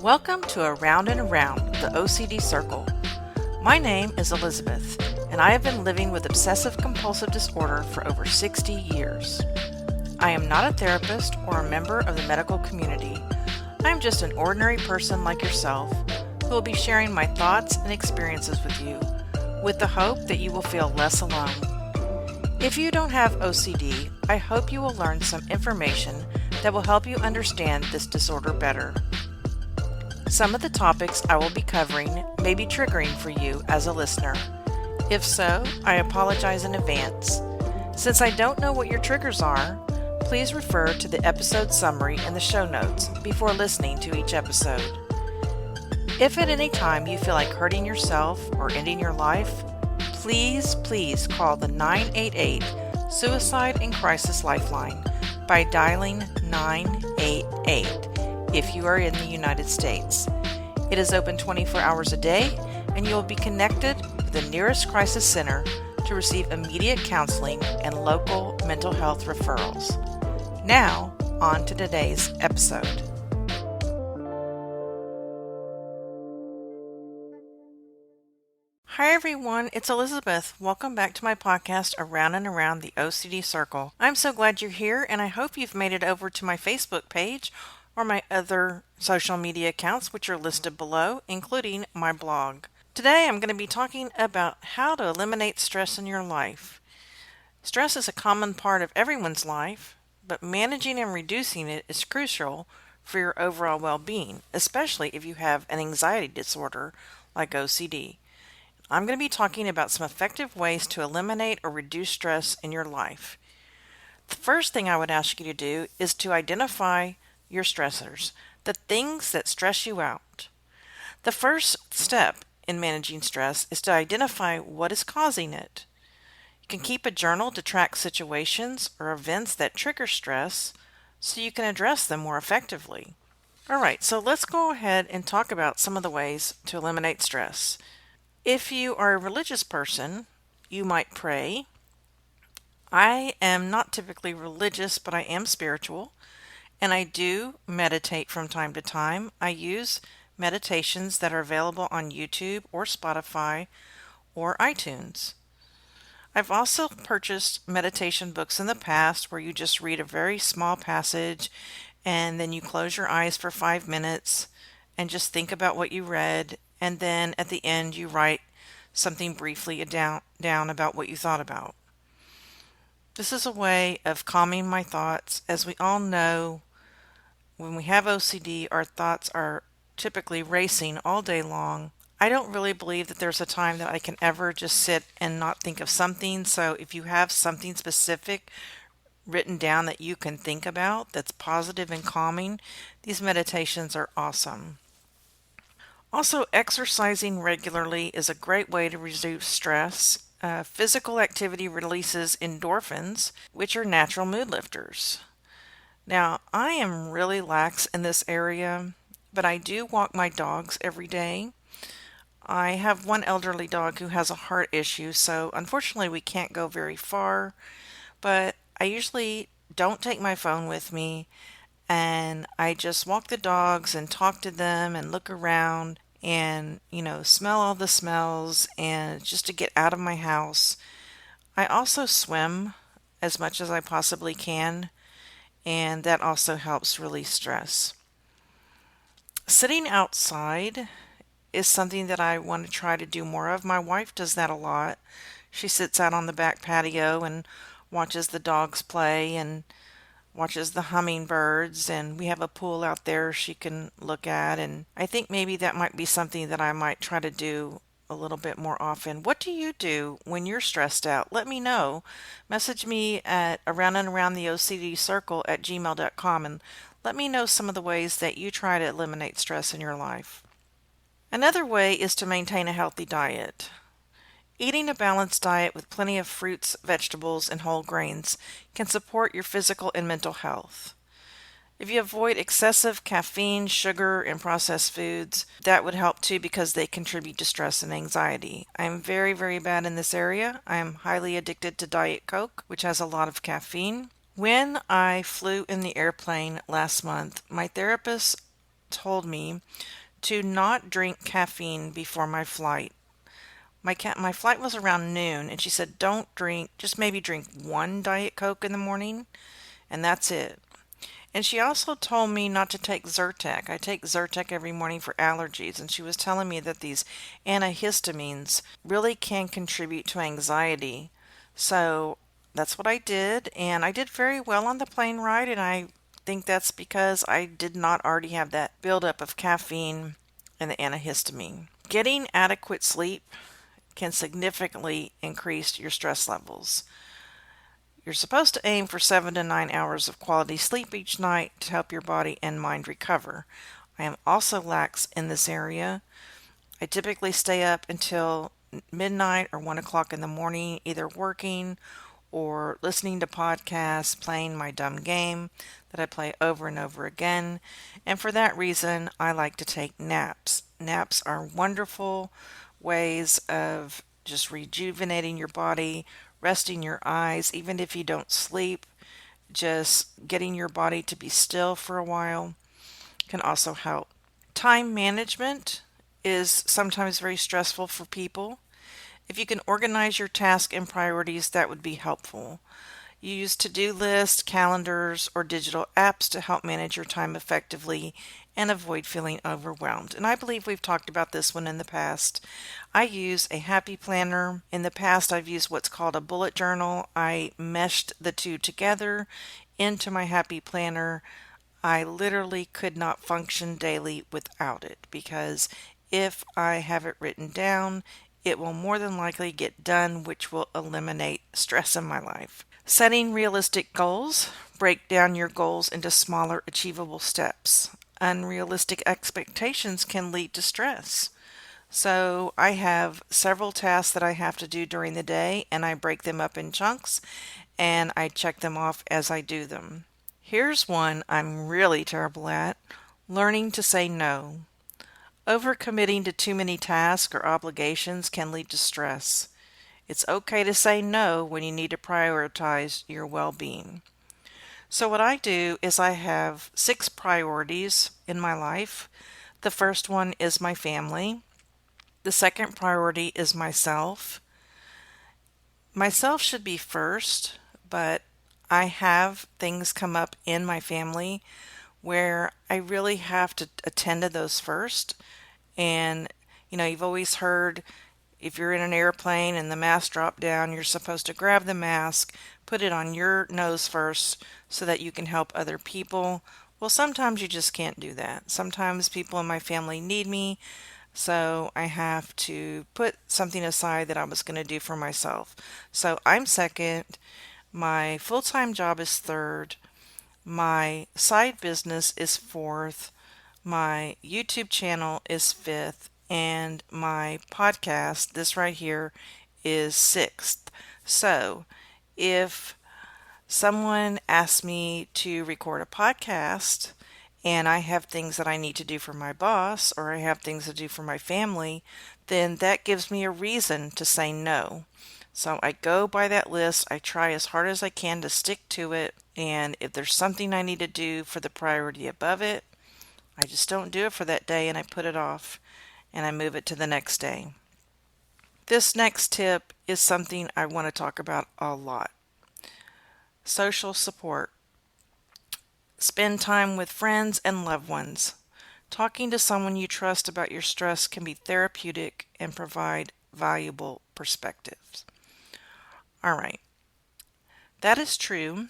Welcome to Around and Around, the OCD Circle. My name is Elizabeth, and I have been living with obsessive-compulsive disorder for over 60 years. I am not a therapist or a member of the medical community. I am just an ordinary person like yourself who will be sharing my thoughts and experiences with you, with the hope that you will feel less alone. If you don't have OCD, I hope you will learn some information that will help you understand this disorder better. Some of the topics I will be covering may be triggering for you as a listener. If so, I apologize in advance. Since I don't know what your triggers are, please refer to the episode summary in the show notes before listening to each episode. If at any time you feel like hurting yourself or ending your life, please call the 988 Suicide and Crisis Lifeline by dialing 988 if you are in the United States. It is open 24 hours a day, and you will be connected with the nearest crisis center to receive immediate counseling and local mental health referrals. Now, on to today's episode. Hi everyone, it's Elizabeth. Welcome back to my podcast, Around and Around the OCD Circle. I'm so glad you're here, and I hope you've made it over to my Facebook page or my other social media accounts, which are listed below, including my blog. Today I'm going to be talking about how to eliminate stress in your life. Stress is a common part of everyone's life, but managing and reducing it is crucial for your overall well-being, especially if you have an anxiety disorder like OCD. I'm going to be talking about some effective ways to eliminate or reduce stress in your life. The first thing I would ask you to do is to identify your stressors, the things that stress you out. The first step in managing stress is to identify what is causing it. You can keep a journal to track situations or events that trigger stress so you can address them more effectively. Alright, so let's go ahead and talk about some of the ways to eliminate stress. If you are a religious person, you might pray. I am not typically religious, but I am spiritual. And I do meditate from time to time. I use meditations that are available on YouTube or Spotify or iTunes. I've also purchased meditation books in the past where you just read a very small passage and then you close your eyes for 5 minutes and just think about what you read, and then at the end you write something briefly down about what you thought about. This is a way of calming my thoughts. As we all know, when we have OCD, our thoughts are typically racing all day long. I don't really believe that there's a time that I can ever just sit and not think of something. So if you have something specific written down that you can think about that's positive and calming, these meditations are awesome. Also, exercising regularly is a great way to reduce stress. Physical activity releases endorphins, which are natural mood lifters. Now, I am really lax in this area, but I do walk my dogs every day. I have one elderly dog who has a heart issue, so unfortunately we can't go very far, but I usually don't take my phone with me, and I just walk the dogs and talk to them and look around and, smell all the smells and just to get out of my house. I also swim as much as I possibly can, and that also helps release stress. Sitting outside is something that I want to try to do more of. My wife does that a lot. She sits out on the back patio and watches the dogs play and watches the hummingbirds, and we have a pool out there she can look at, and I think maybe that might be something that I might try to do a little bit more often. What do you do when you're stressed out? Let me know. Message me at around and around the OCD circle at gmail.com and let me know some of the ways that you try to eliminate stress in your life. Another way is to maintain a healthy diet. Eating a balanced diet with plenty of fruits, vegetables, and whole grains can support your physical and mental health. If you avoid excessive caffeine, sugar, and processed foods, that would help too because they contribute to stress and anxiety. I am very, very bad in this area. I am highly addicted to Diet Coke, which has a lot of caffeine. When I flew in the airplane last month, my therapist told me to not drink caffeine before my flight. My flight was around noon, and she said, don't drink, just maybe drink one Diet Coke in the morning, and that's it. And she also told me not to take Zyrtec. I take Zyrtec every morning for allergies, and she was telling me that these antihistamines really can contribute to anxiety. So that's what I did, and I did very well on the plane ride, and I think that's because I did not already have that buildup of caffeine and the antihistamine. Getting adequate sleep can significantly increase your stress levels. You're supposed to aim for 7 to 9 hours of quality sleep each night to help your body and mind recover. I am also lax in this area. I typically stay up until midnight or 1 o'clock in the morning, either working or listening to podcasts, playing my dumb game that I play over and over again. And for that reason, I like to take naps. Naps are wonderful ways of just rejuvenating your body, resting your eyes, even if you don't sleep, just getting your body to be still for a while can also help. Time management is sometimes very stressful for people. If you can organize your tasks and priorities, that would be helpful. Use to-do lists, calendars, or digital apps to help manage your time effectively and avoid feeling overwhelmed. And I believe we've talked about this one in the past. I use a happy planner. In the past, I've used what's called a bullet journal. I meshed the two together into my happy planner. I literally could not function daily without it because if I have it written down, it will more than likely get done, which will eliminate stress in my life. Setting realistic goals. Break down your goals into smaller, achievable steps. Unrealistic expectations can lead to stress. So I have several tasks that I have to do during the day, and I break them up in chunks, and I check them off as I do them. Here's one I'm really terrible at. Learning to say no. Overcommitting to too many tasks or obligations can lead to stress. It's okay to say no when you need to prioritize your well-being. So what I do is I have 6 priorities in my life. The first one is my family. The second priority is myself. Myself should be first, but I have things come up in my family where I really have to attend to those first. And, you've always heard if you're in an airplane and the mask drop down, you're supposed to grab the mask, put it on your nose first so that you can help other people. Well, sometimes you just can't do that. Sometimes people in my family need me, so I have to put something aside that I was going to do for myself. So I'm second. My full-time job is third. My side business is fourth. My YouTube channel is fifth. And my podcast, this right here, is sixth. So if someone asks me to record a podcast and I have things that I need to do for my boss or I have things to do for my family, then that gives me a reason to say no. So I go by that list. I try as hard as I can to stick to it. And if there's something I need to do for the priority above it, I just don't do it for that day and I put it off and I move it to the next day. This next tip is something I want to talk about a lot. Social support. Spend time with friends and loved ones. Talking to someone you trust about your stress can be therapeutic and provide valuable perspectives. All right. That is true.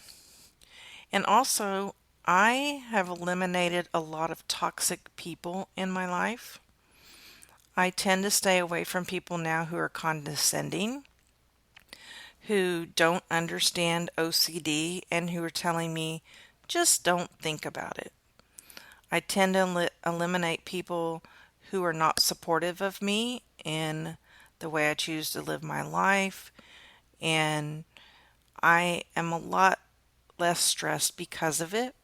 And also, I have eliminated a lot of toxic people in my life. I tend to stay away from people now who are condescending, who don't understand OCD, and who are telling me, just don't think about it. I tend to eliminate people who are not supportive of me in the way I choose to live my life, and I am a lot less stressed because of it.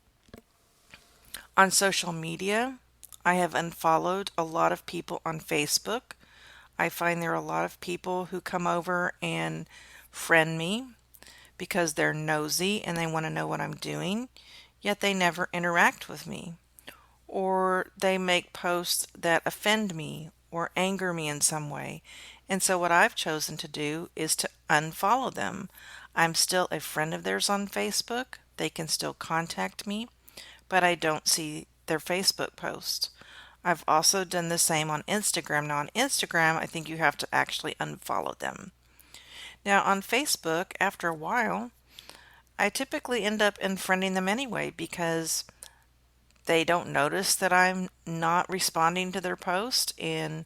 On social media, I have unfollowed a lot of people on Facebook. I find there are a lot of people who come over and friend me because they're nosy and they want to know what I'm doing, yet they never interact with me. or they make posts that offend me or anger me in some way. And so what I've chosen to do is to unfollow them. I'm still a friend of theirs on Facebook. They can still contact me, but I don't see their Facebook posts. I've also done the same on Instagram. Now, on Instagram, I think you have to actually unfollow them. Now, on Facebook, after a while, I typically end up unfriending them anyway because they don't notice that I'm not responding to their post and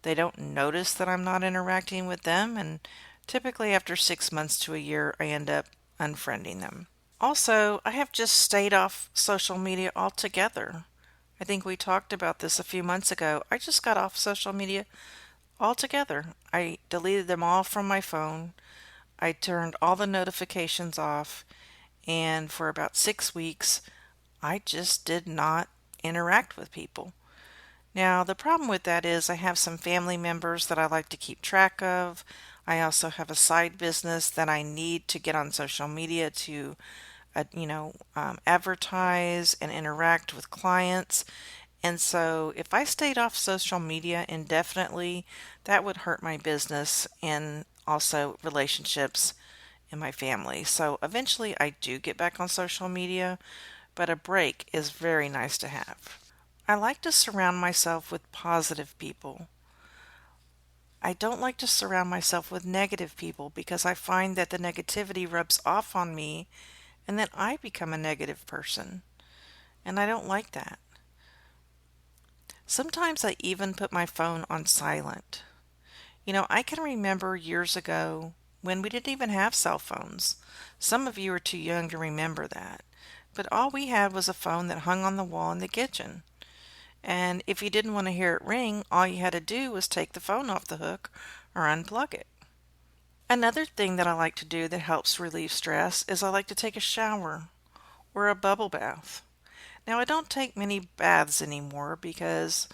they don't notice that I'm not interacting with them. And typically, after 6 months to a year, I end up unfriending them. Also, I have just stayed off social media altogether. I think we talked about this a few months ago. I just got off social media altogether. I deleted them all from my phone. I turned all the notifications off, and for about 6 weeks, I just did not interact with people. Now, the problem with that is I have some family members that I like to keep track of. I also have a side business that I need to get on social media to, advertise and interact with clients. And so, if I stayed off social media indefinitely, that would hurt my business and also relationships in my family. So, eventually, I do get back on social media, but a break is very nice to have. I like to surround myself with positive people. I don't like to surround myself with negative people because I find that the negativity rubs off on me and then I become a negative person. And I don't like that. Sometimes I even put my phone on silent. I can remember years ago when we didn't even have cell phones. Some of you are too young to remember that. But all we had was a phone that hung on the wall in the kitchen. And if you didn't want to hear it ring, all you had to do was take the phone off the hook or unplug it. Another thing that I like to do that helps relieve stress is I like to take a shower or a bubble bath. Now, I don't take many baths anymore because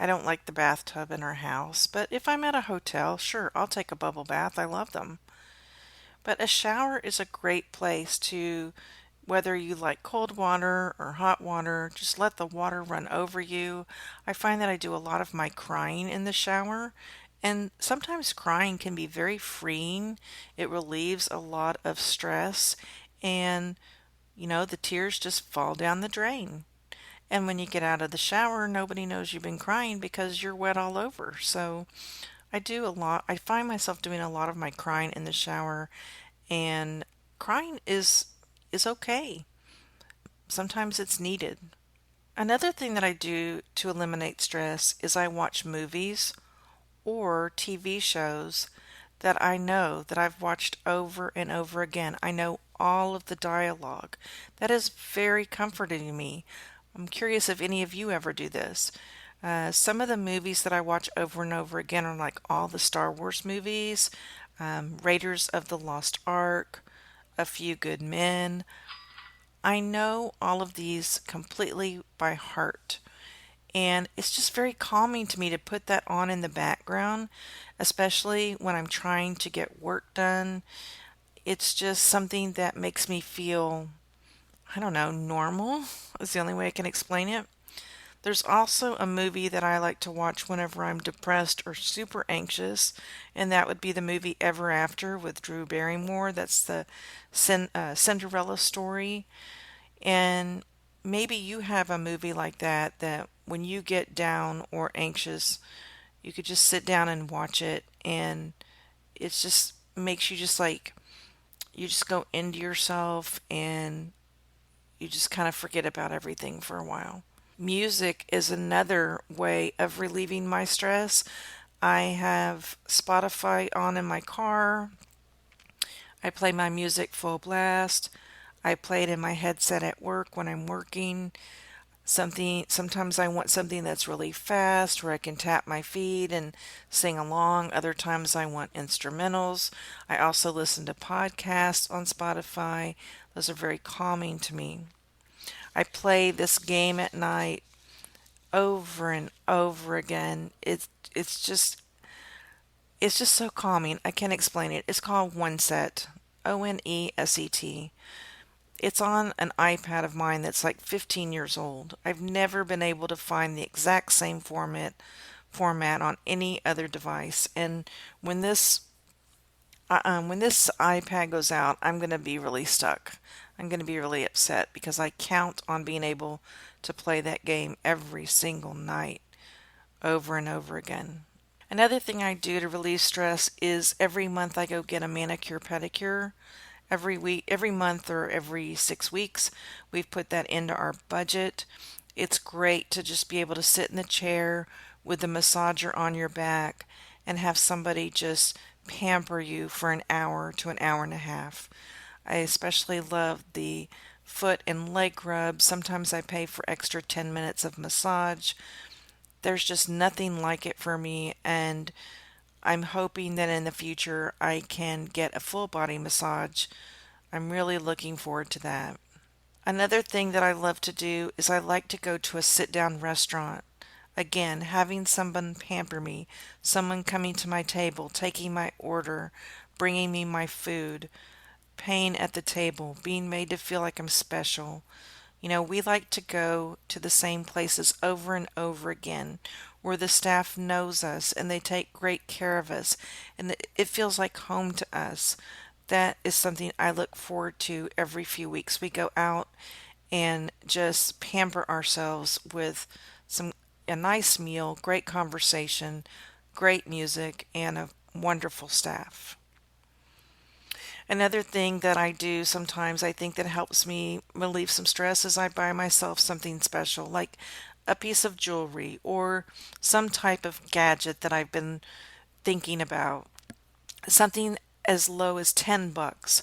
I don't like the bathtub in our house, but if I'm at a hotel, sure, I'll take a bubble bath. I love them. But a shower is a great place to, whether you like cold water or hot water, just let the water run over you. I find that I do a lot of my crying in the shower, and sometimes crying can be very freeing. It relieves a lot of stress, and the tears just fall down the drain. And when you get out of the shower, nobody knows you've been crying because you're wet all over. So I do a lot. I find myself doing a lot of my crying in the shower, and crying is okay. Sometimes it's needed. Another thing that I do to eliminate stress is I watch movies or TV shows that I know that I've watched over and over again. I know all of the dialogue. That is very comforting to me. I'm curious if any of you ever do this. Some of the movies that I watch over and over again are like all the Star Wars movies, Raiders of the Lost Ark, A Few Good Men. I know all of these completely by heart. And it's just very calming to me to put that on in the background, especially when I'm trying to get work done. It's just something that makes me feel, I don't know, normal is the only way I can explain it. There's also a movie that I like to watch whenever I'm depressed or super anxious, and that would be the movie Ever After with Drew Barrymore. That's the Cinderella story. And maybe you have a movie like that when you get down or anxious, you could just sit down and watch it, and it just makes you just like, you just go into yourself and you just kind of forget about everything for a while. Music is another way of relieving my stress. I have Spotify on in my car. I play my music full blast. I play it in my headset at work when I'm working. Sometimes I want something that's really fast where I can tap my feet and sing along. Other times I want instrumentals. I also listen to podcasts on Spotify. Those are very calming to me. I play this game at night over and over again. It's just so calming. I can't explain it. It's called One Set. ONESET. It's on an iPad of mine that's like 15 years old. I've never been able to find the exact same format on any other device. And when this iPad goes out, I'm going to be really stuck. I'm going to be really upset because I count on being able to play that game every single night over and over again. Another thing I do to relieve stress is every month I go get a manicure pedicure. Every week, every month or every 6 weeks, we've put that into our budget. It's great to just be able to sit in the chair with the massager on your back and have somebody just pamper you for an hour to an hour and a half. I especially love the foot and leg rub. Sometimes I pay for extra 10 minutes of massage. There's just nothing like it for me, and I'm hoping that in the future I can get a full body massage. I'm really looking forward to that. Another thing that I love to do is I like to go to a sit down restaurant. Again, having someone pamper me, someone coming to my table, taking my order, bringing me my food, paying at the table, being made to feel like I'm special. We like to go to the same places over and over again where the staff knows us and they take great care of us and it feels like home to us. That is something I look forward to every few weeks. We go out and just pamper ourselves with some a nice meal, great conversation, great music, and a wonderful staff. Another thing that I do sometimes I think that helps me relieve some stress is I buy myself something special, like a piece of jewelry or some type of gadget that I've been thinking about. Something as low as $10.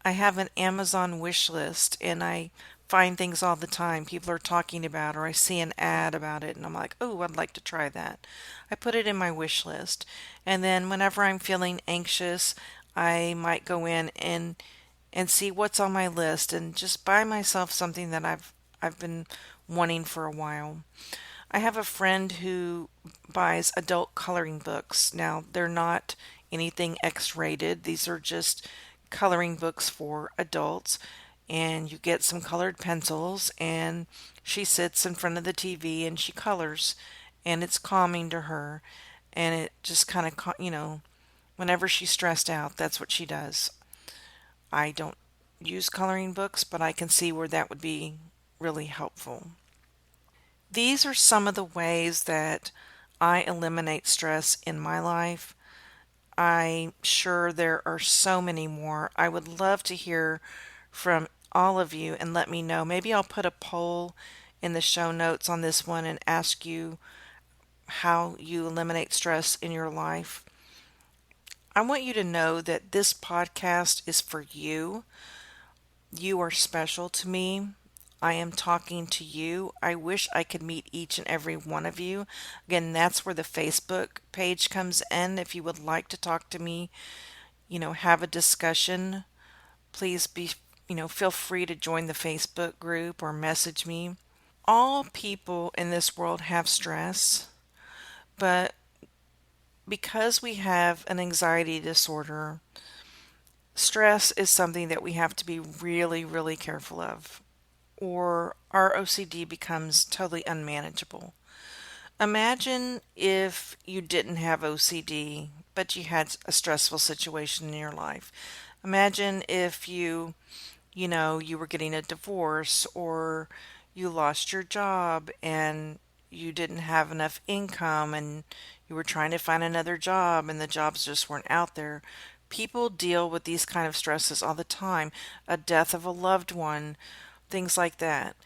I have an Amazon wish list and I find things all the time people are talking about, or I see an ad about it and I'm like, oh, I'd like to try that. I put it in my wish list. And then whenever I'm feeling anxious, I might go in and see what's on my list and just buy myself something that I've been wanting for a while. I have a friend who buys adult coloring books. Now, they're not anything X-rated. These are just coloring books for adults. And you get some colored pencils, and she sits in front of the TV and she colors, and it's calming to her. And it just kind of, whenever she's stressed out, that's what she does. I don't use coloring books, but I can see where that would be really helpful. These are some of the ways that I eliminate stress in my life. I'm sure there are so many more. I would love to hear from all of you and let me know. Maybe I'll put a poll in the show notes on this one and ask you how you eliminate stress in your life. I want you to know that this podcast is for you. You are special to me. I am talking to you. I wish I could meet each and every one of you. Again, that's where the Facebook page comes in. If you would like to talk to me, have a discussion, please feel free to join the Facebook group or message me. All people in this world have stress, but because we have an anxiety disorder, stress is something that we have to be really, really careful of, or our OCD becomes totally unmanageable. Imagine if you didn't have OCD, but you had a stressful situation in your life. Imagine if you were getting a divorce or you lost your job and you didn't have enough income and you were trying to find another job and the jobs just weren't out there. People deal with these kind of stresses all the time, a death of a loved one, things like that.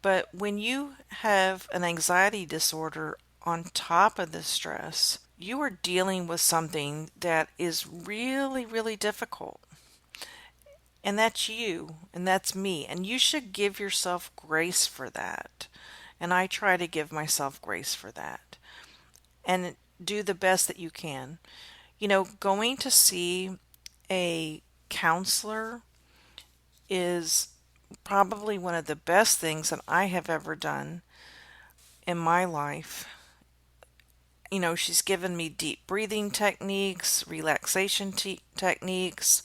But when you have an anxiety disorder on top of the stress, you are dealing with something that is really, really difficult. And that's you, and that's me. And you should give yourself grace for that. And I try to give myself grace for that. And do the best that you can. Going to see a counselor is probably one of the best things that I have ever done in my life. She's given me deep breathing techniques, relaxation techniques.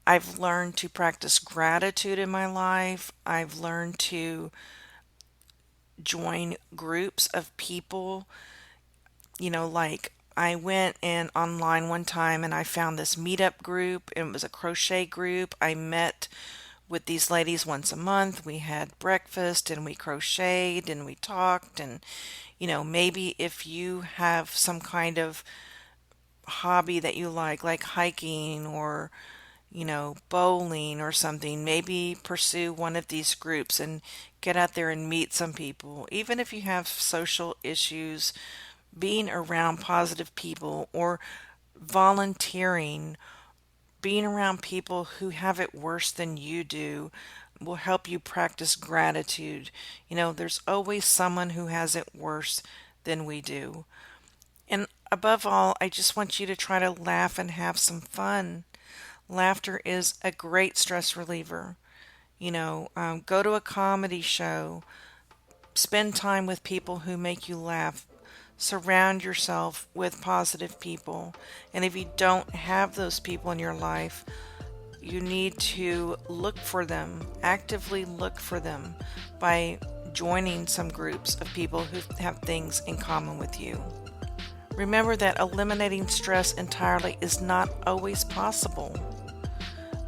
I've learned to practice gratitude in my life. I've learned to join groups of people, like I went in online one time and I found this meetup group. It was a crochet group. I met with these ladies once a month. We had breakfast and we crocheted and we talked. And, maybe if you have some kind of hobby that you like hiking or, bowling or something, maybe pursue one of these groups and get out there and meet some people. Even if you have social issues, being around positive people or volunteering, being around people who have it worse than you do will help you practice gratitude. There's always someone who has it worse than we do. And above all, I just want you to try to laugh and have some fun. Laughter is a great stress reliever. Go to a comedy show, spend time with people who make you laugh. Surround yourself with positive people. And if you don't have those people in your life, you need to look for them, actively look for them by joining some groups of people who have things in common with you. Remember that eliminating stress entirely is not always possible,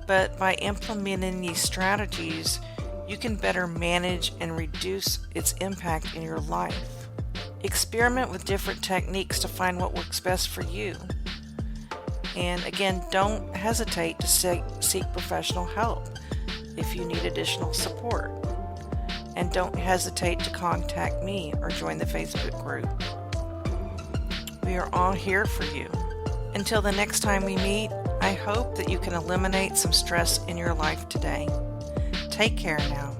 but by implementing these strategies, you can better manage and reduce its impact in your life. Experiment with different techniques to find what works best for you. And again, don't hesitate to seek professional help if you need additional support. And don't hesitate to contact me or join the Facebook group. We are all here for you. Until the next time we meet, I hope that you can eliminate some stress in your life today. Take care now.